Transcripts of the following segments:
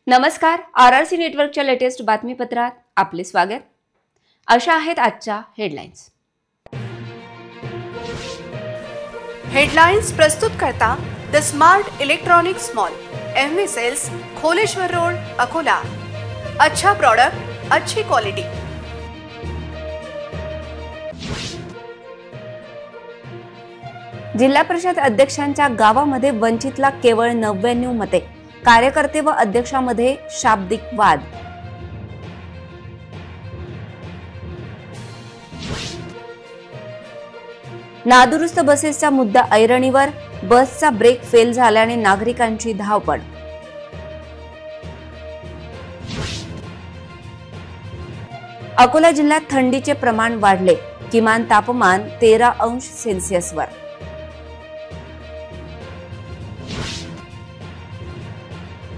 नमस्कार, RRC नेटवर्कच्या latest बातमीपत्रात आपले स्वागत। अशा आहेत आजच्या हेडलाईन्स। हेडलाइन्स प्रस्तुत करता the smart electronics mall, MV sales, Kholeshwar road, Akola. अच्छा प्रोडक्ट, अच्छी क्वालिटी। जिल्हा परिषद अध्यक्षांच्या गावामध्ये वंचितला केवळ 99 मते, कार्यकर्ते व अध्यक्षामध्ये शाब्दिक वाद। नादुरुस्त बसेसचा मुद्दा ऐरणीवर, बसचा ब्रेक फेल झाल्याने नागरिकांची धावपळ। अकोला जिल्ह्यात थंडीचे प्रमाण वाढले, किमान तापमान 13°C वर।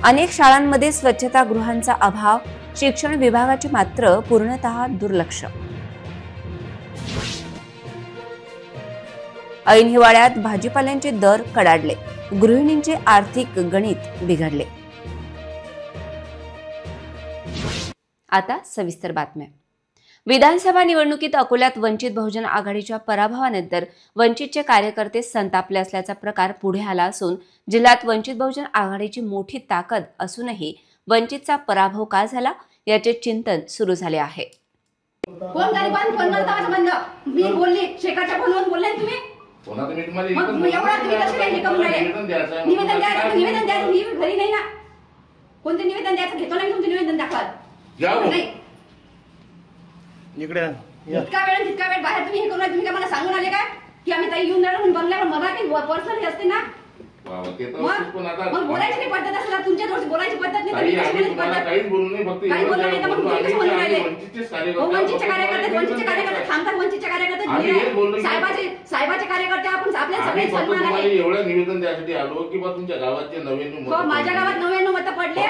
अनेक शाळांमध्ये स्वच्छतागृहांचा अभाव, शिक्षण विभागाचे मात्र पूर्णतः दुर्लक्ष। ऐन हिवाळ्यात भाजीपाल्यांचे दर कडाडले, गृहिणींचे आर्थिक गणित बिघडले। आता सविस्तर बातम्या। विधानसभा निवडणुकीत अकोल्यात वंचित बहुजन आघाडीच्या पराभवानंतर वंचितचे कार्यकर्ते संतापले असल्याचा प्रकार पुढे आला असून जिल्ह्यात वंचित बहुजन आघाडीची मोठी ताकद असूनही वंचितचा पराभव का झाला याचे चिंतन सुरू झाले आहे। कोण गरीबांनी फोन करता माझं बंद मी बोलली शेकाच्या फोनवर बोलले तुम्ही कोणा तुम्ही तुम्हाला मग एवढा तुम्ही कसं काय हे करून राहिले? निवेदन द्यायचं मी घरी नाही ना। कोणते निवेदन द्यायचं घेतो नाही तुमचे निवेदन दाखवा नाही इकडे इतका वेळ बाहेर तुम्ही हे करून तुम्ही काय मला सांगून आले काय की आम्ही ताई येऊन जाणार बंगल्यावर मराठी पर्सनल असते ना। मग बोलायची नाही पद्धत असला तुमच्या जवळ बोलायची पद्धत नाही काहीच बोलू नाही फक्त काही बोलू नाही मग तुम्ही कसं बोलून राहिले? वंचितचे कार्यकर्ते थांबतात, वंचितचे कार्यकर्ते साहेबाचे कार्यकर्ते आपण आपल्या सगळे सन्मान आहे। एवढं निवेदन द्यायसाठी आलो की बा तुमच्या गावात जे 99 मत माझ्या गावात 99 मत पडले।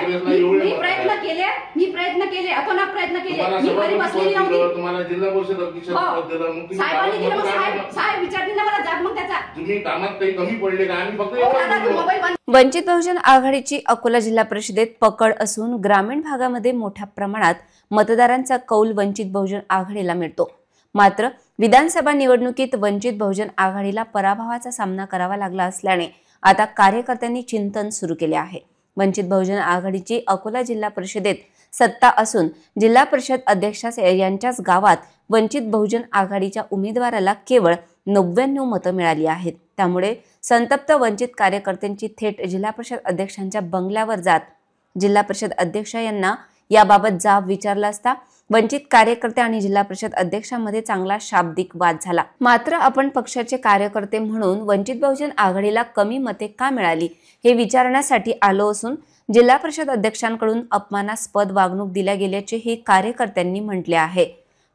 मी प्रयत्न केले अतोनात प्रयत्न केले। मी घरी बसलेली नव्हती। तुम्हाला जिल्हा परिषद अध्यक्ष पद दिलं मग साहेबांनी दिलं मग साहेब विचारतील ना मला जाग मग त्याचा तुम्ही कामात काही कमी पडले का? आणि फक्त वंचित बहुजन आघाडीची अकोला जिल्हा परिषदेत पकड असून ग्रामीण भागामध्ये मोठ्या प्रमाणात मतदारांचा कौल वंचित बहुजन आघाडीला मिळतो। मात्र विधानसभा निवडणुकीत वंचित बहुजन आघाडीला पराभवाचा सामना करावा लागला असल्याने आता कार्यकर्त्यांनी चिंतन सुरू केले आहे। वंचित बहुजन आघाडीची अकोला जिल्हा परिषदेत सत्ता असून जिल्हा परिषद अध्यक्ष यांच्याच गावात वंचित बहुजन आघाडीच्या उमेदवाराला केवळ 99 मतं मिळाली आहेत। त्यामुळे संतप्त वंचित कार्यकर्त्यांची थेट जिल्हा परिषद अध्यक्षांच्या बंगल्यावर जात जिल्हा परिषद अध्यक्ष यांना याबाबत जाब विचारला असता वंचित कार्यकर्ते आणि जिल्हा परिषद अध्यक्षांमध्ये चांगला शाब्दिक वाद झाला। मात्र आपण पक्षाचे कार्यकर्ते म्हणून वंचित बहुजन आघाडीला कमी मते का मिळाली हे विचारण्यासाठी आलो असून जिल्हा परिषद अध्यक्षांकडून अपमानास्पद वागणूक दिल्या गेल्याचे हे कार्यकर्त्यांनी म्हटले आहे।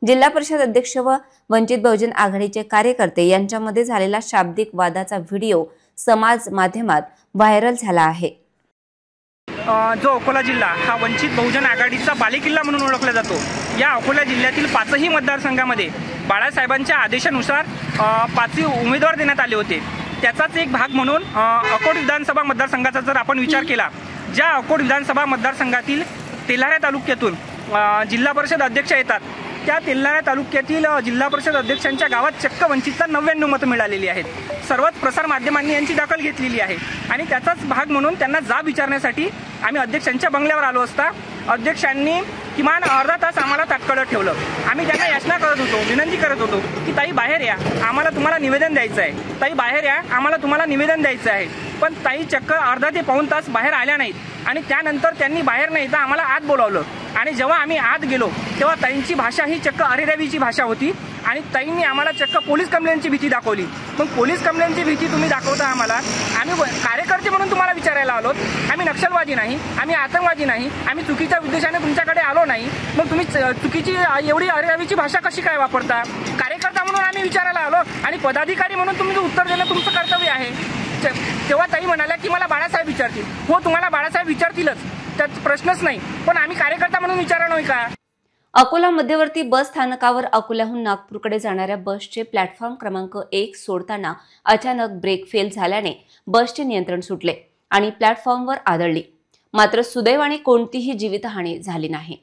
जिल्हा परिषद अध्यक्ष व वंचित बहुजन आघाडीचे कार्यकर्ते यांच्यामध्ये झालेला शाब्दिक वादाचा व्हिडिओ समाज माध्यमात व्हायरल झाला आहे। जो अकोला जिल्हा हा वंचित बहुजन आघाडीचा बालेकिल्ला म्हणून ओळखला जातो। या अकोला जिल्ह्यातील 5ही मतदारसंघामध्ये बाळासाहेबांच्या आदेशानुसार 5 उमेदवार देण्यात आले होते। त्याचाच एक भाग म्हणून अकोट विधानसभा मतदारसंघाचा जर आपण विचार केला, ज्या अकोट विधानसभा मतदारसंघातील तेल्हारा तालुक्यातून जिल्हा परिषद अध्यक्ष येतात, त्या तेल्हारा तालुक्यातील जिल्हा परिषद अध्यक्षांच्या गावात चक्क वंचितला 99 मतं मिळालेली आहेत। सर्वच प्रसार माध्यमांनी यांची दखल घेतलेली आहे आणि त्याचाच भाग म्हणून त्यांना जाब विचारण्यासाठी आम्ही अध्यक्षांच्या बंगल्यावर आलो असता अध्यक्षांनी किमान अर्धा तास आम्हाला ताटकळत ठेवलं। आम्ही त्यांना याचना करत होतो, विनंती करत होतो की ताई बाहेर या, आम्हाला तुम्हाला निवेदन द्यायचं आहे। ताई बाहेर या, आम्हाला तुम्हाला निवेदन द्यायचं आहे। पण ताई चक्क अर्धा ते पाऊण तास बाहेर आल्या नाहीत आणि त्यानंतर त्यांनी बाहेर नाही तर आम्हाला आत बोलावलं आणि जेव्हा आम्ही आत गेलो तेव्हा ताईंची भाषा ही चक्क अरेरावीची भाषा होती आणि ताईंनी आम्हाला चक्क पोलीस कंप्लेंटची भीती दाखवली। मग पोलीस कंप्लेंटची भीती तुम्ही दाखवता आम्हाला, आम्ही कार्यकर्ते म्हणून तुम्हाला विचारायला आलोत। आम्ही नक्षलवादी नाही, आम्ही आतंकवादी नाही, आम्ही चुकीच्या उद्देशाने तुमच्याकडे आलो नाही। मग तुम्ही चुकीची एवढी अरेरावीची भाषा कशी काय वापरता? कार्यकर्ता म्हणून आम्ही विचारायला आलो आणि पदाधिकारी म्हणून तुम्ही उत्तर देणं तुमचं कर्तव्य आहे। तेव्हा ताई म्हणाल्या की मला बाळासाहेब विचारतील। हो, तुम्हाला बाळासाहेब विचारतीलच, त्यात प्रश्नच नाही, पण आम्ही कार्यकर्ता म्हणून विचारा नाही का? अकोला मध्यवर्ती बस स्थानकावर अकोल्याहून नागपूरकडे जाणाऱ्या बसचे प्लॅटफॉर्म क्रमांक 1 सोडताना अचानक ब्रेक फेल झाल्याने बसचे नियंत्रण सुटले आणि प्लॅटफॉर्मवर आदळली। मात्र सुदैवाने कोणतीही जीवितहानी झाली नाही।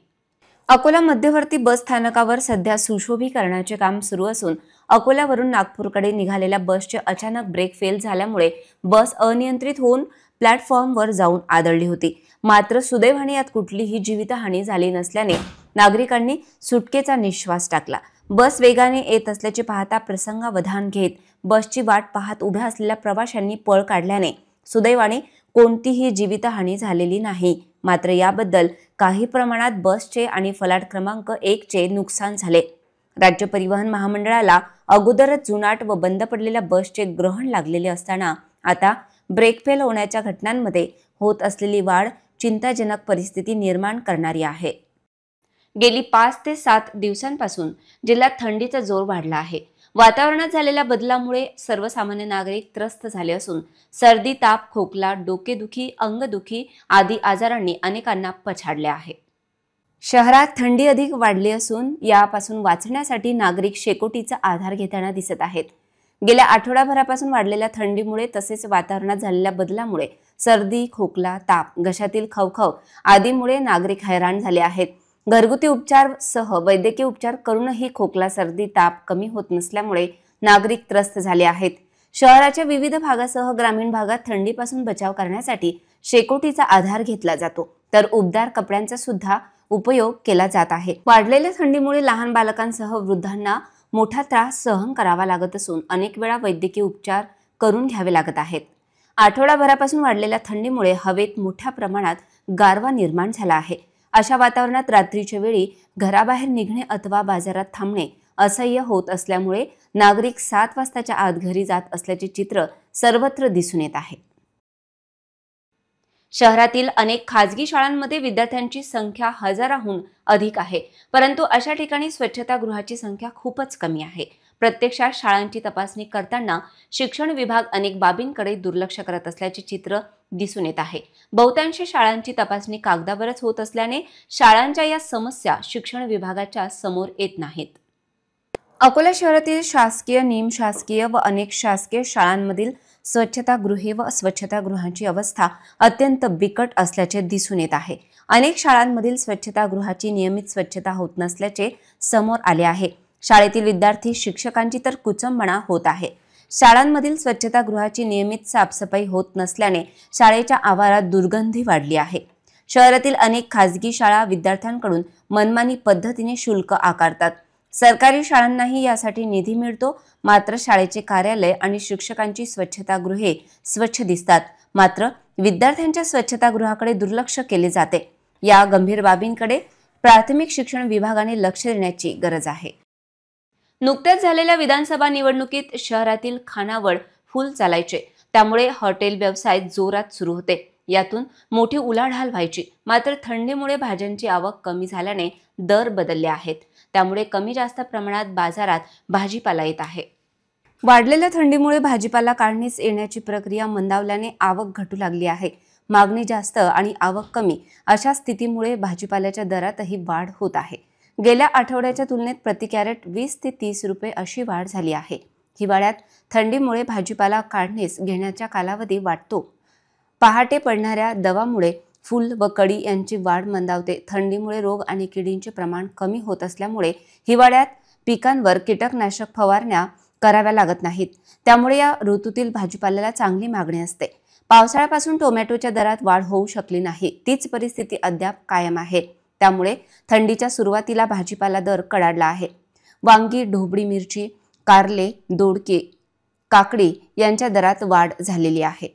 अकोला मध्यवर्ती बस स्थानकावर सध्या सुशोभीकरणाचे काम सुरू असून अकोल्यावरून नागपूरकडे निघालेल्या बसचे अचानक ब्रेक फेल झाल्यामुळे बस अनियंत्रित होऊन प्लॅटफॉर्मवर जाऊन आदळली होती। मात्र सुदैवाने यात कुठलीही जीवितहानी झाली नसल्याने नागरिकांनी सुटकेचा निश्वास टाकला। बस वेगाने येत असल्याचे पाहता प्रसंगावधान घेत बसची वाट पाहत उभ्या असलेल्या प्रवाशांनी पळ काढल्याने सुदैवाने कोणतीही जीवितहानी झालेली नाही। मात्र याबद्दल काही प्रमाणात बसचे आणि फलाट क्रमांक 1 चे नुकसान झाले। राज्य परिवहन महामंडळाला अगोदरच जुनाट व बंद पडलेल्या बसचे ग्रहण लागलेले असताना आता ब्रेक फेल होण्याच्या घटनांमध्ये होत असलेली वाढ चिंताजनक परिस्थिती निर्माण करणारी आहे। गेली 5 ते 7 दिवसांपासून जिल्ह्यात थंडीचा जोर वाढला आहे। वातावरणात झालेल्या बदलामुळे सर्वसामान्य नागरिक त्रस्त झाले असून सर्दी, ताप, खोकला, डोकेदुखी, अंगदुखी आदी आजारांनी अनेकांना पछाडले आहे। शहरात थंडी अधिक वाढली असून यापासून वाचण्यासाठी नागरिक शेकोटीचा आधार घेताना दिसत आहेत। गेल्या आठवडाभरापासून वाढलेल्या थंडीमुळे तसेच वातावरणात झालेल्या बदलामुळे सर्दी, खोकला, ताप, घशातील खवखव आदीमुळे नागरिक हैराण झाले आहेत। घरगुती उपचार सह वैद्यकीय उपचार करूनही खोकला, सर्दी, ताप कमी होत नसल्यामुळे नागरिक त्रस्त झाले आहेत। शहराच्या विविध भागासह ग्रामीण भागात थंडीपासून बचाव करण्यासाठी शेकोटीचा आधार घेतला जातो, तर उबदार कपड्यांचा सुद्धा उपयोग केला जात आहे। वाढलेल्या थंडीमुळे लहान बालकांसह वृद्धांना मोठा त्रास सहन करावा लागत असून अनेक वेळा वैद्यकीय उपचार करून घ्यावे लागत आहेत। आठवडाभरापासून वाढलेल्या थंडीमुळे हवेत मोठ्या प्रमाणात गारवा निर्माण झाला आहे। अशा वातावरणात रात्रीच्या वेळी घराबाहेर निघणे अथवा बाजारात थांबणे असह्य होत असल्यामुळे नागरिक 7 वाजताच्या आत घरी जात असल्याचे चित्र सर्वत्र दिसून येत आहे। शहरातील अनेक खाजगी शाळांमध्ये विद्यार्थ्यांची संख्या हजाराहून अधिक आहे, परंतु अशा ठिकाणी स्वच्छतागृहाची संख्या खूपच कमी आहे। प्रत्यक्षात शाळांची तपासणी करताना शिक्षण विभाग अनेक बाबींकडे दुर्लक्ष करत असल्याचे चित्र दिसून येत आहे। बहुतांश शाळांची तपासणी कागदावरच होत असल्याने शाळांच्या या समस्या शिक्षण विभागाच्या समोर येत नाहीत। अकोला शहरातील शासकीय, निमशासकीय व अनेक शासकीय शाळांमधील स्वच्छतागृहे व स्वच्छतागृहांची अवस्था अत्यंत बिकट असल्याचे दिसून येत आहे। अनेक शाळांमधील स्वच्छतागृहाची नियमित स्वच्छता होत नसल्याचे समोर आले आहे। शाळेतील विद्यार्थी, शिक्षकांची तर कुचंबणा होत आहे। शाळांमधील स्वच्छतागृहाची नियमित साफसफाई होत नसल्याने शाळेच्या आवारात दुर्गंधी वाढली आहे। शहरातील अनेक खाजगी शाळा विद्यार्थ्यांकडून मनमानी पद्धतीने शुल्क आकारतात। सरकारी शाळांनाही यासाठी निधी मिळतो, मात्र शाळेचे कार्यालय आणि शिक्षकांची स्वच्छतागृहे स्वच्छ दिसतात, मात्र विद्यार्थ्यांच्या स्वच्छतागृहाकडे दुर्लक्ष केले जाते। या गंभीर बाबींकडे प्राथमिक शिक्षण विभागाने लक्ष देण्याची गरज आहे। नुकत्याच झालेल्या विधानसभा निवडणुकीत शहरातील खानावळ फुल चालायचे, त्यामुळे हॉटेल व्यवसाय जोरात सुरू होते। यातून मोठी उलाढाल व्हायची, मात्र थंडीमुळे भाज्यांची आवक कमी झाल्याने दर बदलले आहेत, त्यामुळे कमी जास्त प्रमाणात बाजारात भाजीपाला येत आहे। वाढलेल्या थंडीमुळे भाजीपाला काढणीस येण्याची प्रक्रिया मंदावल्याने आवक घटू लागली आहे। मागणी जास्त आणि आवक कमी अशा स्थितीमुळे भाजीपाल्याच्या दरातही वाढ होत आहे। गेल्या आठवड्याच्या तुलनेत प्रति कॅरेट 20 ते 30 रुपये अशी वाढ झाली आहे। हिवाळ्यात थंडीमुळे भाजीपाला काढणीस घेण्याचा कालावधी वाढतो। पहाटे पडणाऱ्या दवामुळे फूल व कळी यांची वाढ मंदावते। थंडीमुळे रोग आणि किडींचे प्रमाण कमी होत असल्यामुळे हिवाळ्यात पिकांवर कीटकनाशक फवारण्या कराव्या लागत नाहीत, त्यामुळे या ऋतूतील भाजीपाल्याला चांगली मागणी असते। पावसाळ्यापासून टोमॅटोच्या दरात वाढ होऊ शकली नाही, तीच परिस्थिती अद्याप कायम आहे। त्यामुळे थंडीच्या सुरुवातीला भाजीपाला दर कडाडला आहे। वांगी, ढोबळी मिरची, कारले, दोडके, काकडी यांच्या दरात वाढ झालेली आहे।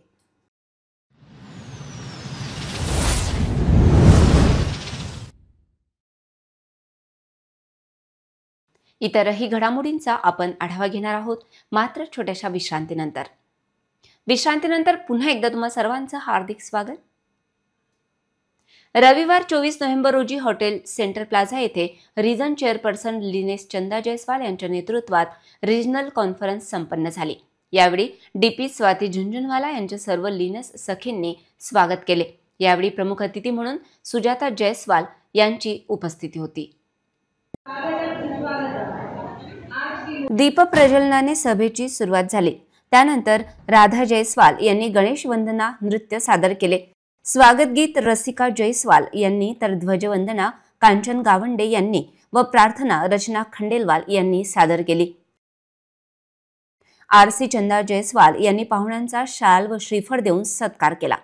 इतरही घडामोडींचा आपण आढावा घेणार आहोत, मात्र छोट्याशा विश्रांतीनंतर। विश्रांतीनंतर पुन्हा एकदा तुम्हा सर्वांचं हार्दिक स्वागत। रविवार 24 नोव्हेंबर रोजी हॉटेल सेंटर प्लाझा येथे रिजन चेअरपर्सन लिनेश चंदा जयस्वाल यांच्या नेतृत्वात रिजनल कॉन्फरन्स संपन्न झाली। यावेळी डीपी स्वाती झुंझुनवाला यांच्या सर्व लिनस सखींनी स्वागत केले। यावेळी प्रमुख अतिथी म्हणून सुजाता जयस्वाल यांची उपस्थिती होती। दीप प्रज्वलनाने सभेची सुरुवात झाली। त्यानंतर राधा जयस्वाल यांनी गणेश वंदना नृत्य सादर केले। स्वागत गीत रसिका जयस्वाल यांनी तर ध्वजवंदना कांचन गावंडे यांनी व प्रार्थना रचना खंडेलवाल यांनी सादर केली। आरसी चंदा जयस्वाल यांनी पाहुण्यांचा शाल व श्रीफळ देऊन सत्कार केला।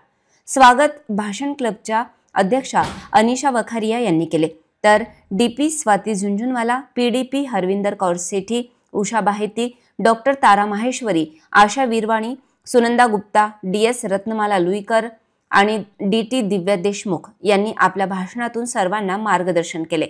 स्वागत भाषण क्लबच्या अध्यक्षा अनिशा वखारिया यांनी केले, तर DP Swati Jhunjhunwala, PDP Harvinder Kaur Sethi, Usha Baheti, doctor Tara Maheshwari, Asha Virwani, Sunanda Gupta, DS Ratnamala Luikar आणि डीटी दिव्या देशमुख यांनी आपल्या भाषणातून सर्वांना मार्गदर्शन केले।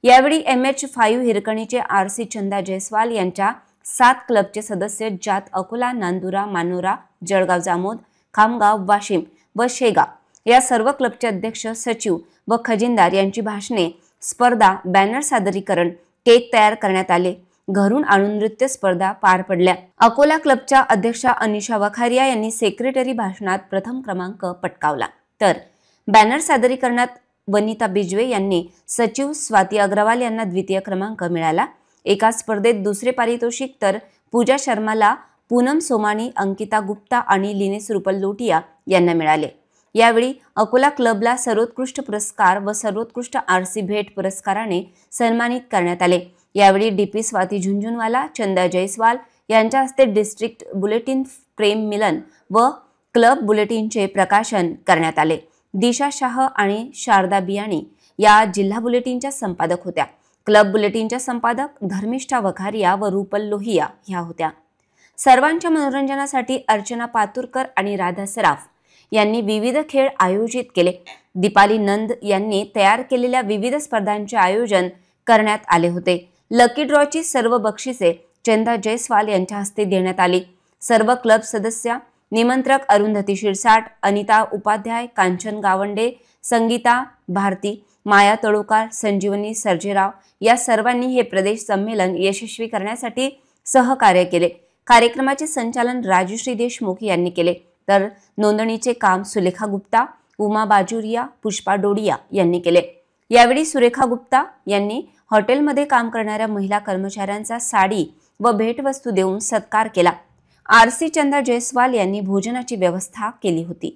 यावेळी MH5 हिरकणीचे आरसी चंदा जयस्वाल यांच्या 7 क्लबचे सदस्य जात अकोला, नांदुरा, मानोरा, जळगाव जामोद, खामगाव, वाशिम व शेगाव या सर्व क्लबचे अध्यक्ष, सचिव व खजिनदार यांची भाषणे, स्पर्धा, बॅनर सादरीकरण, केक तयार करण्यात आले। घरून आणून नृत्य स्पर्धा पार पडल्या। अकोला क्लबच्या अध्यक्षा अनिशा वखारिया यांनी सेक्रेटरी भाषणात प्रथम क्रमांक पटकावला, तर बॅनर सादरीकरणात वनिता बिजवे यांनी सचिव स्वाती अग्रवाल यांना द्वितीय क्रमांक मिळाला। एका स्पर्धेत दुसरे पारितोषिक तर पूजा शर्माला, पूनम सोमानी, अंकिता गुप्ता आणि लिनेश रुपल लोटिया यांना मिळाले। यावेळी अकोला क्लबला सर्वोत्कृष्ट पुरस्कार व सर्वोत्कृष्ट आरसी भेट पुरस्काराने सन्मानित करण्यात आले। यावेळी डीपी स्वाती झुंझुनवाला, चंदा जयस्वाल यांच्या हस्ते डिस्ट्रिक्ट बुलेटिन प्रेम मिलन व क्लब बुलेटिनचे प्रकाशन करण्यात आले। दिशा शाह आणि शारदा बियाणी या जिल्हा बुलेटिनच्या संपादक होत्या। क्लब बुलेटिनच्या संपादक धर्मिष्ठा वखारिया व रुपल लोहिया ह्या होत्या। सर्वांच्या मनोरंजनासाठी अर्चना पातुरकर आणि राधा सराफ यांनी विविध खेळ आयोजित केले। दीपाली नंद यांनी तयार केलेल्या विविध स्पर्धांचे आयोजन करण्यात आले होते। लकी ड्रॉची सर्व बक्षिसे चंदा जयस्वाल यांच्या हस्ते देण्यात आली। सर्व क्लब सदस्य, निमंत्रक अरुंधती शिरसाट, अनिता उपाध्याय, कांचन गावंडे, संगीता भारती, माया तळोकार, संजीवनी सर्जेराव या सर्वांनी हे प्रदेश संमेलन यशस्वी करण्यासाठी सहकार्य केले। कार्यक्रमाचे संचालन राजश्री देशमुख यांनी केले, तर नोंदणीचे काम सुलेखा गुप्ता, उमा बाजुरिया, पुष्पा डोडिया यांनी केले। यावेळी सुरेखा गुप्ता यांनी हॉटेलमध्ये काम करणाऱ्या महिला कर्मचाऱ्यांचा साडी व भेटवस्तू देऊन सत्कार केला। आरसी चंदा जयस्वाल यांनी भोजनाची व्यवस्था केली होती।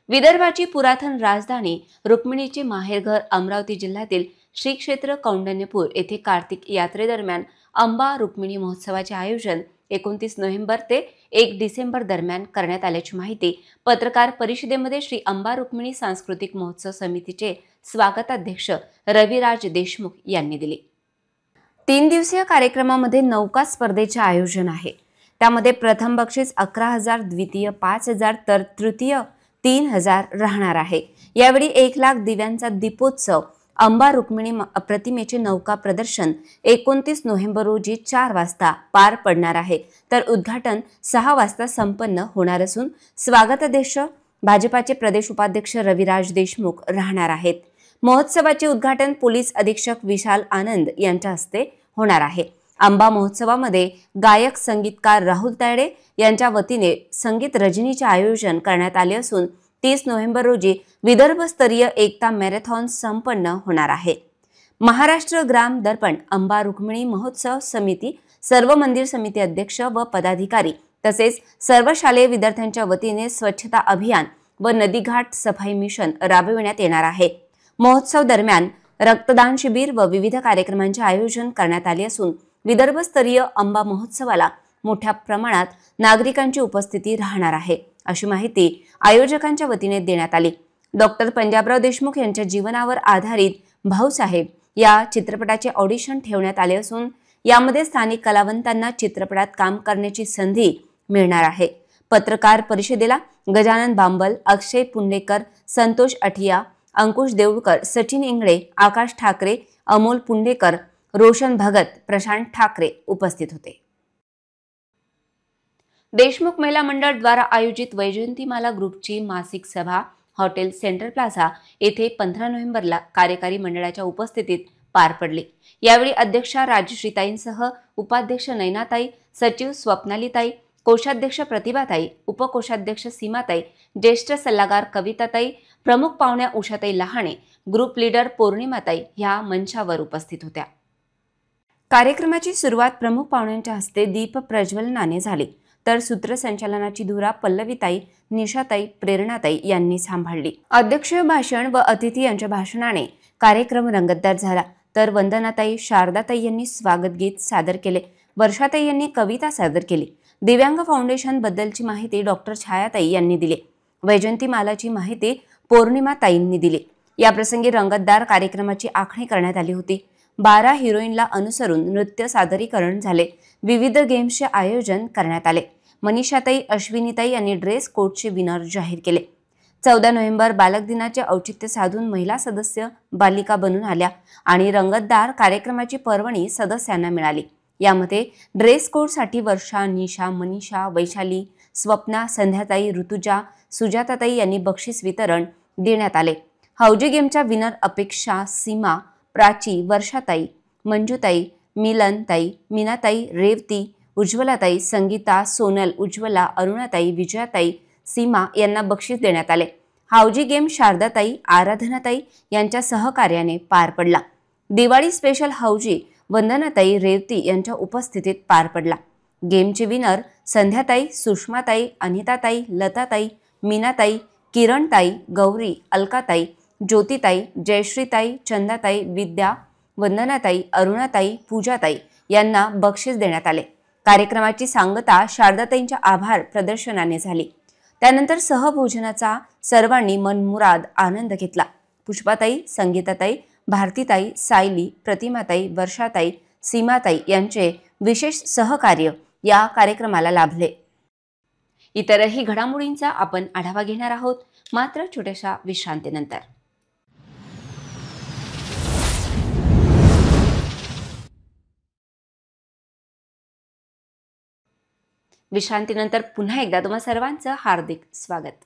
विदर्भाची पुरातन राजधानी रुक्मिणीचे माहेरघर अमरावती जिल्ह्यातील श्री क्षेत्र कौंडण्यपूर येथे कार्तिक यात्रेदरम्यान अंबा रुक्मिणी महोत्सवाचे आयोजन 29 नोव्हेंबर ते 1 डिसेंबर दरम्यान करण्यात आल्याची माहिती पत्रकार परिषदेमध्ये श्री अंबा रुक्मिणी सांस्कृतिक महोत्सव समितीचे स्वागताध्यक्ष रविराज देशमुख यांनी दिली। 3 दिवसीय कार्यक्रमामध्ये नौका स्पर्धेचे आयोजन आहे। त्यामध्ये प्रथम बक्षीस 11,000, द्वितीय 5,000 तर तृतीय 3,000 राहणार आहे। यावेळी 1 लाख दिव्यांचा दीपोत्सव, अंबा रुक्मिणी प्रतिमेचे नौका प्रदर्शन 29 नोव्हेंबर रोजी 4 वाजता पार पडणार आहे, तर उद्घाटन 6 वाजता संपन्न होणार असून स्वागताध्यक्ष भाजपाचे प्रदेश उपाध्यक्ष रविराज देशमुख राहणार आहेत। महोत्सवाचे उद्घाटन पोलीस अधीक्षक विशाल आनंद यांच्या हस्ते होणार आहे। अंबा महोत्सवामध्ये गायक संगीतकार राहुल तायडे यांच्या वतीने संगीत रजनीचे आयोजन करण्यात आले असून 30 नोव्हेंबर रोजी विदर्भस्तरीय एकता मॅरेथॉन संपन्न होणार आहे। महाराष्ट्र ग्राम दर्पण अंबा रुक्मिणी महोत्सव समिती, सर्व मंदिर समिती अध्यक्ष व पदाधिकारी तसेच सर्व शालेय विद्यार्थ्यांच्या वतीने स्वच्छता अभियान व नदीघाट सफाई मिशन राबविण्यात येणार आहे। महोत्सव दरम्यान रक्तदान शिबिर व विविध कार्यक्रमांचे आयोजन करण्यात आले असून विदर्भस्तरीय अंबा महोत्सवाला मोठ्या प्रमाणात नागरिकांची उपस्थिती राहणार आहे, अशी माहिती आयोजकांच्या वतीने देण्यात आली। डॉक्टर पंजाबराव देशमुख यांच्या जीवनावर आधारित भाऊसाहेब या चित्रपटाचे ऑडिशन ठेवण्यात आले असून यामध्ये स्थानिक कलावंतांना चित्रपटात काम करण्याची संधी मिळणार आहे। पत्रकार परिषदेला गजानन बांबल, अक्षय पुंडेकर, संतोष अठिया, अंकुश देऊळकर, सचिन इंगळे, आकाश ठाकरे, अमोल पुंडेकर, रोशन भगत, प्रशांत ठाकरे उपस्थित होते। देशमुख महिला मंडळ द्वारा आयोजित वैजयंतीमाला ग्रुपची मासिक सभा हॉटेल सेंट्रल प्लाझा येथे 15 नोव्हेंबरला कार्यकारी मंडळाच्या उपस्थितीत पार पडली। यावेळी अध्यक्षा राजश्रीताईंसह उपाध्यक्ष नैनाताई, सचिव स्वप्नालीताई, कोषाध्यक्ष प्रतिभाताई, उपकोषाध्यक्ष सीमाताई, ज्येष्ठ सल्लागार कविताताई, प्रमुख पाहुण्या उषाताई लहाणे, ग्रुप लीडर पौर्णिमाताई ह्या मंचावर उपस्थित होत्या। कार्यक्रमाची सुरुवात प्रमुख पाहुण्यांच्या हस्ते दीप प्रज्वलनाने झाली, तर सूत्रसंचालनाची धुरा पल्लवीताई, निशाताई, प्रेरणाताई यांनी सांभाळली. अध्यक्षीय भाषण व अतिथी यांच्या भाषणाने कार्यक्रम रंगतदार झाला. तर वंदनाताई, शारदाताई यांनी स्वागत गीत सादर केले. वर्षाताई यांनी कविता सादर केली. दिव्यांग फाउंडेशन बद्दलची माहिती डॉक्टर छायाताई यांनी दिली. वैजंती मालाची माहिती पौर्णिमाताईंनी दिली. या प्रसंगी रंगतदार कार्यक्रमाची आखणी करण्यात आली होती. 12 हिरोईनला अनुसरून नृत्य सादरीकरण झाले. विविध गेम्सचे आयोजन करण्यात आले. मनीषाताई, अश्विनीताई यांनी ड्रेस कोडचे विनर जाहीर केले. 14 नोव्हेंबर बालक दिनाचे औचित्य साधून महिला सदस्य बालिका बनून आल्या आणि रंगतदार कार्यक्रमाची पर्वणी सदस्यांना मिळाली. यामध्ये ड्रेस कोडसाठी वर्षा, निशा, मनीषा, वैशाली, स्वप्ना, संध्याताई, ऋतुजा, सुजाताताई यांनी बक्षीस वितरण देण्यात आले. हौजी गेमच्या विनर अपेक्षा, सीमा, प्राची, वर्षाताई, मंजुताई, मिलनताई, मीनाताई, रेवती, उज्ज्वलाताई, संगीता, सोनल, उज्ज्वला, अरुणाताई, विजयाताई, सीमा यांना बक्षीस देण्यात आले. हौजी गेम शारदाताई, आराधनाताई यांच्या सहकार्याने पार पडला. दिवाळी स्पेशल हौजी वंदनाताई, रेवती यांच्या उपस्थितीत पार पडला. गेमचे विनर संध्याताई, सुषमाताई, अनिताताई, लताताई, मीनाताई, किरणताई, गौरी, अलकाताई, ज्योतिताई, जयश्रीताई, चंदाताई, विद्या, वंदनाताई, अरुणाताई, पूजाताई यांना बक्षीस देण्यात आले. कार्यक्रमाची सांगता शारदाताईंच्या आभार प्रदर्शनाने झाली. त्यानंतर सहभोजनाचा सर्वांनी मनमुराद आनंद घेतला. पुष्पाताई, संगीताताई, भारतीताई, सायली, प्रतिमाताई, वर्षाताई, सीमाताई यांचे विशेष सहकार्य या कार्यक्रमाला लाभले. इतरही घडामोडींचा आपण आढावा घेणार आहोत, मात्र छोट्याशा विश्रांतीनंतर. विश्रांतीनंतर पुन्हा एकदा तुम्हा सर्वांचं हार्दिक स्वागत.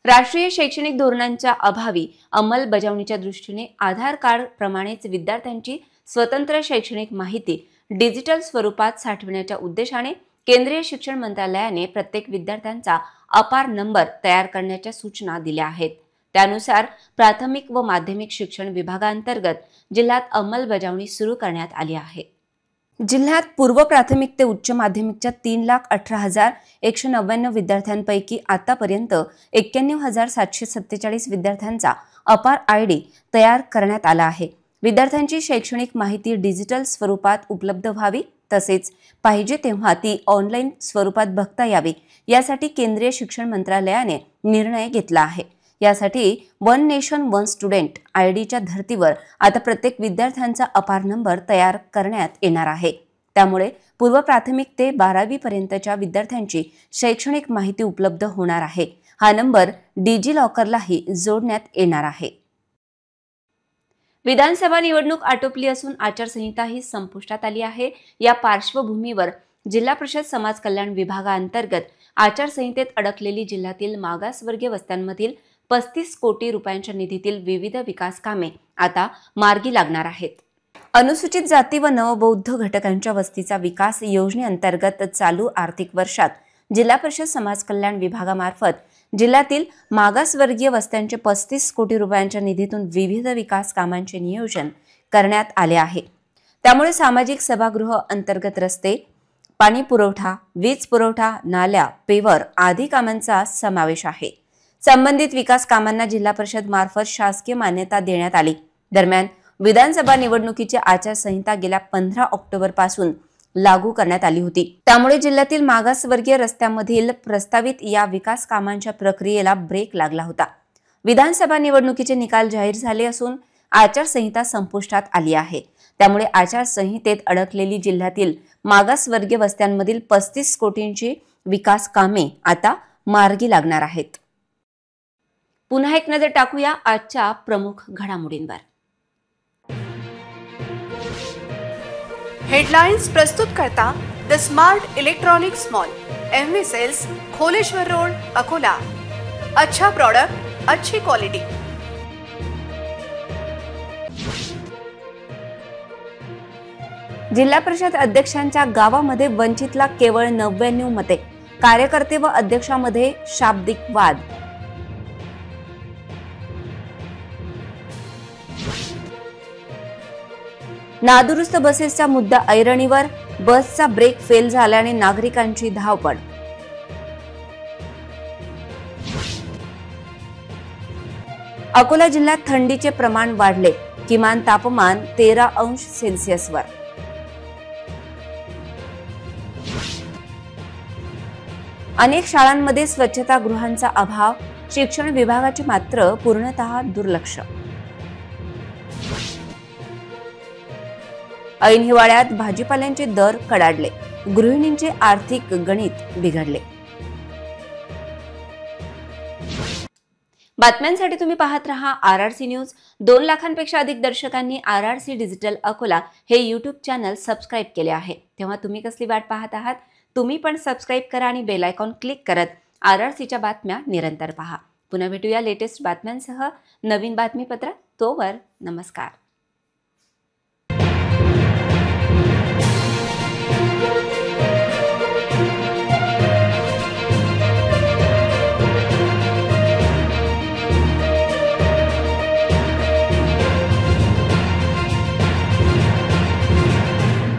राष्ट्रीय शैक्षणिक धोरणांच्या अभावी अंमलबजावणीच्या दृष्टीने आधार कार्ड प्रमाणेच विद्यार्थ्यांची स्वतंत्र शैक्षणिक माहिती डिजिटल स्वरूपात साठवण्याच्या उद्देशाने केंद्रीय शिक्षण मंत्रालयाने प्रत्येक विद्यार्थ्यांचा अपार नंबर तयार करण्याच्या सूचना दिल्या आहेत. त्यानुसार प्राथमिक व माध्यमिक शिक्षण विभागांतर्गत जिल्ह्यात अंमलबजावणी सुरू करण्यात आली आहे. जिल्ह्यात पूर्व प्राथमिक ते उच्च माध्यमिकच्या 3,18,199 विद्यार्थ्यांपैकी आतापर्यंत 91,747 विद्यार्थ्यांचा अपार ID तयार करण्यात आला आहे. विद्यार्थ्यांची शैक्षणिक माहिती डिजिटल स्वरूपात उपलब्ध व्हावी, तसेच पाहिजे तेव्हा ती ऑनलाईन स्वरूपात बघता यावी, यासाठी केंद्रीय शिक्षण मंत्रालयाने निर्णय घेतला आहे. यासाठी वन नेशन वन स्टुडंट IDच्या धर्तीवर आता प्रत्येक विद्यार्थ्यांचा अपार नंबर तयार करण्यात येणार आहे. त्यामुळे पूर्व प्राथमिक ते 12वी पर्यंतच्या विद्यार्थ्यांची शैक्षणिक माहिती उपलब्ध होणार आहे. हा नंबर डिजी लॉकरलाही जोडण्यात येणार आहे. विधानसभा निवडणूक आटोपली असून आचारसंहिताही संपुष्टात आली आहे. या पार्श्वभूमीवर जिल्हा परिषद समाज कल्याण विभागाअंतर्गत आचारसंहितेत अडकलेली जिल्ह्यातील मागासवर्गीय वस्त्यांमधील 35 कोटी रुपयांच्या निधीतील विविध विकास कामे आता मार्गी लागणार आहेत. अनुसूचित जाती व नवबौद्ध घटकांच्या वस्तीचा विकास योजनेअंतर्गत चालू आर्थिक वर्षात जिल्हा परिषद समाज कल्याण विभागामार्फत जिल्ह्यातील मागासवर्गीय वस्त्यांचे 35 कोटी रुपयांच्या निधीतून विविध विकास कामांचे नियोजन करण्यात आले आहे. त्यामुळे सामाजिक सभागृह अंतर्गत रस्ते, पाणी पुरवठा, वीज पुरवठा, नाल्या, पेवर आदी कामांचा समावेश आहे. संबंधित विकास कामांना जिल्हा परिषद मार्फत शासकीय मान्यता देण्यात आली. दरम्यान विधानसभा निवडणुकीची आचारसंहिता गेल्या 15 ऑक्टोबर पासून लागू करण्यात आली होती. त्यामुळे जिल्ह्यातील मागासवर्गीय रस्त्यांमधील प्रस्तावित या विकास कामांच्या प्रक्रियेला ब्रेक लागला होता. विधानसभा निवडणुकीचे निकाल जाहीर झाले असून आचारसंहिता संपुष्टात आली आहे. त्यामुळे आचारसंहितेत अडकलेली जिल्ह्यातील मागासवर्गीय वस्त्यांमधील 35 कोटींची विकास कामे आता मार्गी लागणार आहेत. पुन्हा एक नजर टाकूया आजच्या प्रमुख घडामोडींवर. हेडलाइन्स प्रस्तुत करता the smart electronics mall, MV sales, Kholeshwar road, Akola. अच्छा प्रोडक्ट, अच्छी क्वालिटी. जिल्हा परिषद अध्यक्षांच्या गावामध्ये वंचितला केवळ 99 मते. कार्यकर्ते व अध्यक्षामध्ये शाब्दिक वाद. नादुरुस्त बसेसचा मुद्दा ऐरणीवर. बसचा ब्रेक फेल झाल्याने नागरिकांची धावपळ. अकोला जिल्ह्यात थंडीचे प्रमाण वाढले. किमान तापमान 13°C. अनेक शाळांमध्ये स्वच्छतागृहांचा अभाव. शिक्षण विभागाचे मात्र पूर्णतः दुर्लक्ष. ऐन हिवाळ्यात भाजीपाल्यांचे दर कडाडले. गृहिणींचे आर्थिक गणित बिघडले. बातम्यांसाठी तुम्ही पाहत रहा RRC न्यूज. 2 लाखांपेक्षा अधिक दर्शकांनी RRC डिजिटल अकोला हे YouTube चॅनल सबस्क्राईब केले आहे. तेव्हा तुम्ही कसली वाट पाहत आहात? तुम्ही पण सबस्क्राईब करा आणि बेल आयकॉन क्लिक करत RRCच्या बातम्या निरंतर पहा. पुन्हा भेटूया लेटेस्ट बातम्यांसह नवीन बातमीपत्रात. तोवर नमस्कार.